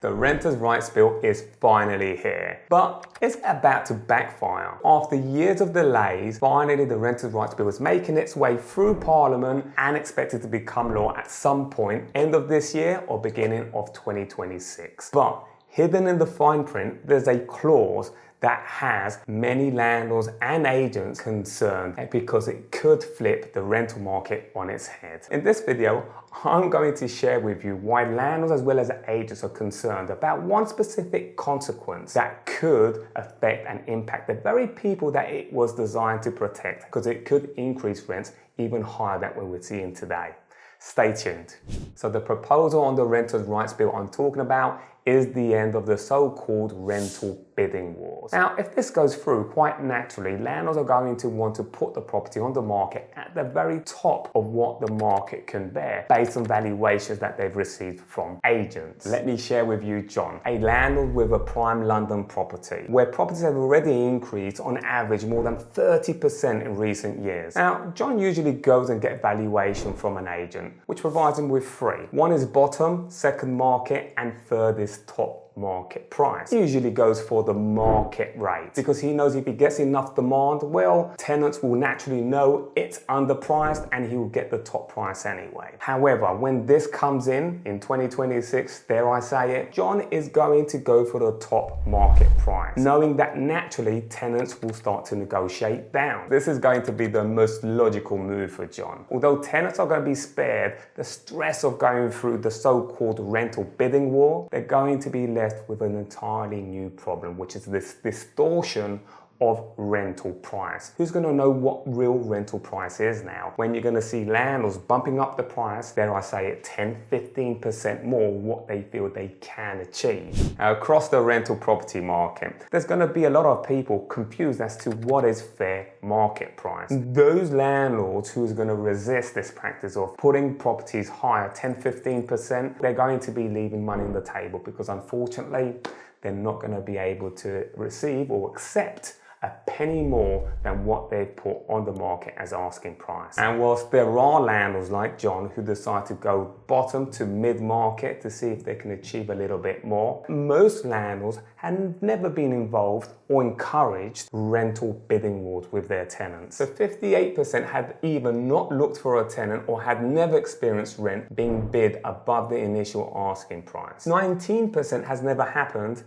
The renters' rights bill is finally here, but it's about to backfire. After years of delays, finally the renters' rights bill is making its way through Parliament and expected to become law at some point, end of this year or beginning of 2026. But hidden in the fine print, there's a clause that has many landlords and agents concerned because it could flip the rental market on its head. In this video, I'm going to share with you why landlords as well as agents are concerned about one specific consequence that could affect and impact the very people that it was designed to protect, because it could increase rents even higher than what we're seeing today. Stay tuned. So the proposal on the renters' rights bill I'm talking about is the end of the so-called rental bidding wars. Now, if this goes through, quite naturally, landlords are going to want to put the property on the market at the very top of what the market can bear, based on valuations that they've received from agents. Let me share with you John, a landlord with a prime London property, where properties have already increased on average more than 30% in recent years. Now, John usually goes and gets valuation from an agent, which provides him with three. One is bottom, second market, and third is top market price. He usually goes for the market rate because he knows if he gets enough demand, well, tenants will naturally know it's underpriced and he will get the top price anyway. However, when this comes in 2026, dare I say it, John is going to go for the top market price, knowing that naturally tenants will start to negotiate down. This is going to be the most logical move for John. Although tenants are going to be spared the stress of going through the so-called rental bidding war, they're going to be left with an entirely new problem, which is this distortion of rental price. Who's going to know what real rental price is now when you're going to see landlords bumping up the price, dare I say it, 10-15% more what they feel they can achieve? Now, across the rental property market, there's going to be a lot of people confused as to what is fair market price. Those landlords who's going to resist this practice of putting properties higher, 10-15%, they're going to be leaving money on the table because unfortunately they're not going to be able to receive or accept a penny more than what they've put on the market as asking price. And whilst there are landlords like John who decide to go bottom to mid-market to see if they can achieve a little bit more, most landlords had never been involved or encouraged rental bidding wars with their tenants. So 58% had either not looked for a tenant or had never experienced rent being bid above the initial asking price. 19% has never happened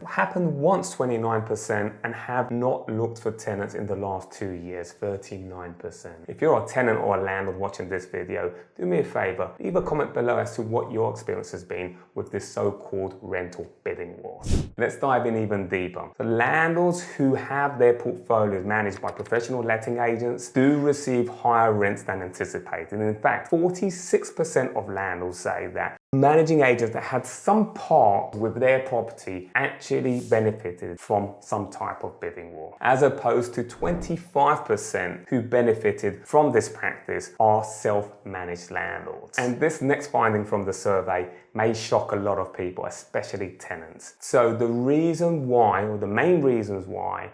once, 29%, and have not looked for tenants in the last 2 years, 39%. If you're a tenant or a landlord watching this video, do me a favor, leave a comment below as to what your experience has been with this so-called rental bidding wars. Let's dive in even deeper. So landlords who have their portfolios managed by professional letting agents do receive higher rents than anticipated. And in fact, 46% of landlords say that managing agents that had some part with their property actually benefited from some type of bidding war, as opposed to 25% who benefited from this practice are self-managed landlords. And this next finding from the survey may shock a lot of people, especially tenants. So the reason why, or the main reasons why,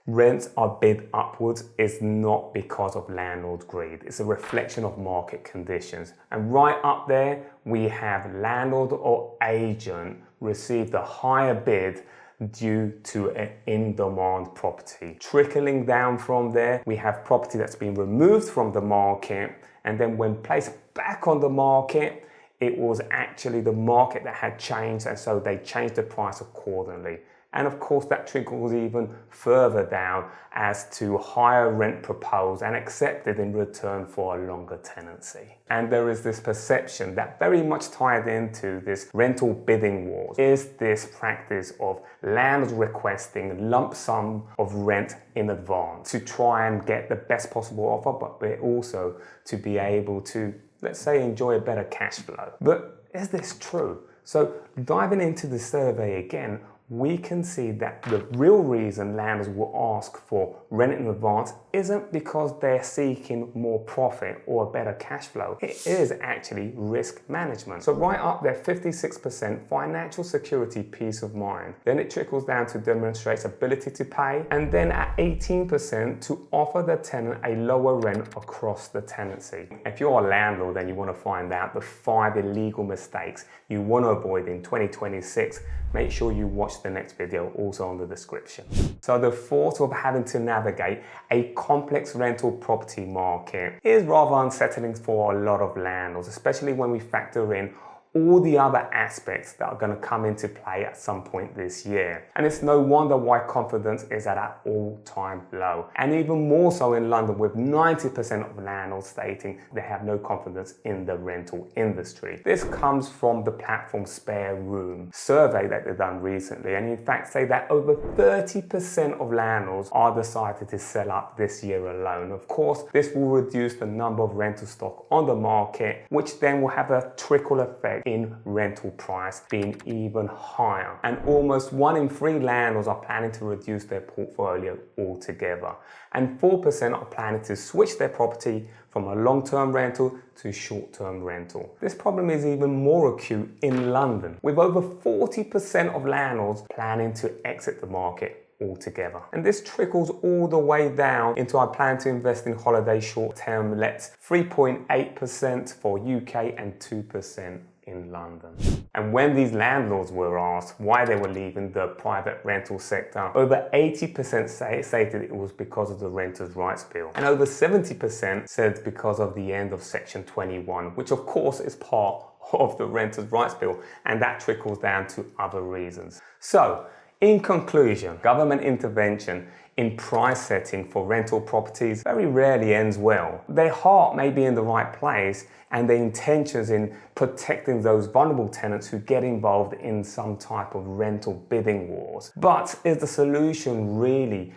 rents are bid upwards is not because of landlord greed. It's a reflection of market conditions. And right up there, we have landlord or agent received a higher bid due to an in-demand property. Trickling down from there, we have property that's been removed from the market, and then when placed back on the market, it was actually the market that had changed, and so they changed the price accordingly. And of course that trickles even further down as to higher rent proposed and accepted in return for a longer tenancy. And there is this perception that very much tied into this rental bidding wars is this practice of landlords requesting lump sum of rent in advance to try and get the best possible offer, but also to be able to, let's say, enjoy a better cash flow. But is this true? So diving into the survey again, we can see that the real reason landlords will ask for rent in advance isn't because they're seeking more profit or a better cash flow. It is actually risk management. So right up there, 56% financial security, peace of mind. Then it trickles down to demonstrate ability to pay. And then at 18% to offer the tenant a lower rent across the tenancy. If you're a landlord and you want to find out the 5 illegal mistakes you want to avoid in 2026, make sure you watch the next video, also on the description. So the thought of having to navigate a complex rental property market is rather unsettling for a lot of landlords, especially when we factor in all the other aspects that are going to come into play at some point this year. And it's no wonder why confidence is at an all-time low. And even more so in London, with 90% of landlords stating they have no confidence in the rental industry. This comes from the platform Spare Room survey that they've done recently, and in fact say that over 30% of landlords are decided to sell up this year alone. Of course, this will reduce the number of rental stock on the market, which then will have a trickle effect in rental price being even higher. And almost 1 in 3 landlords are planning to reduce their portfolio altogether. And 4% are planning to switch their property from a long-term rental to short-term rental. This problem is even more acute in London, with over 40% of landlords planning to exit the market altogether. And this trickles all the way down into I plan to invest in holiday short-term lets, 3.8% for UK and 2% in London. And when these landlords were asked why they were leaving the private rental sector, over 80% stated it was because of the Renters' Rights Bill. And over 70% said because of the end of Section 21, which of course is part of the Renters' Rights Bill, and that trickles down to other reasons. So, in conclusion, government intervention in price setting for rental properties very rarely ends well. Their heart may be in the right place and their intentions in protecting those vulnerable tenants who get involved in some type of rental bidding wars. But is the solution really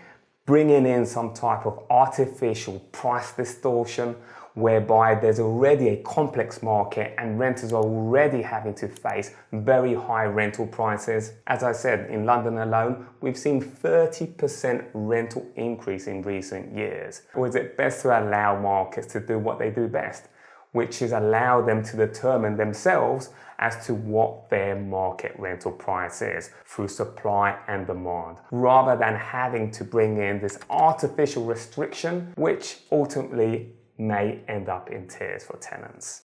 bringing in some type of artificial price distortion, whereby there's already a complex market and renters are already having to face very high rental prices? As I said, in London alone, we've seen 30% rental increase in recent years. Or is it best to allow markets to do what they do best, which is allow them to determine themselves as to what their market rental price is through supply and demand, rather than having to bring in this artificial restriction, which ultimately may end up in tears for tenants?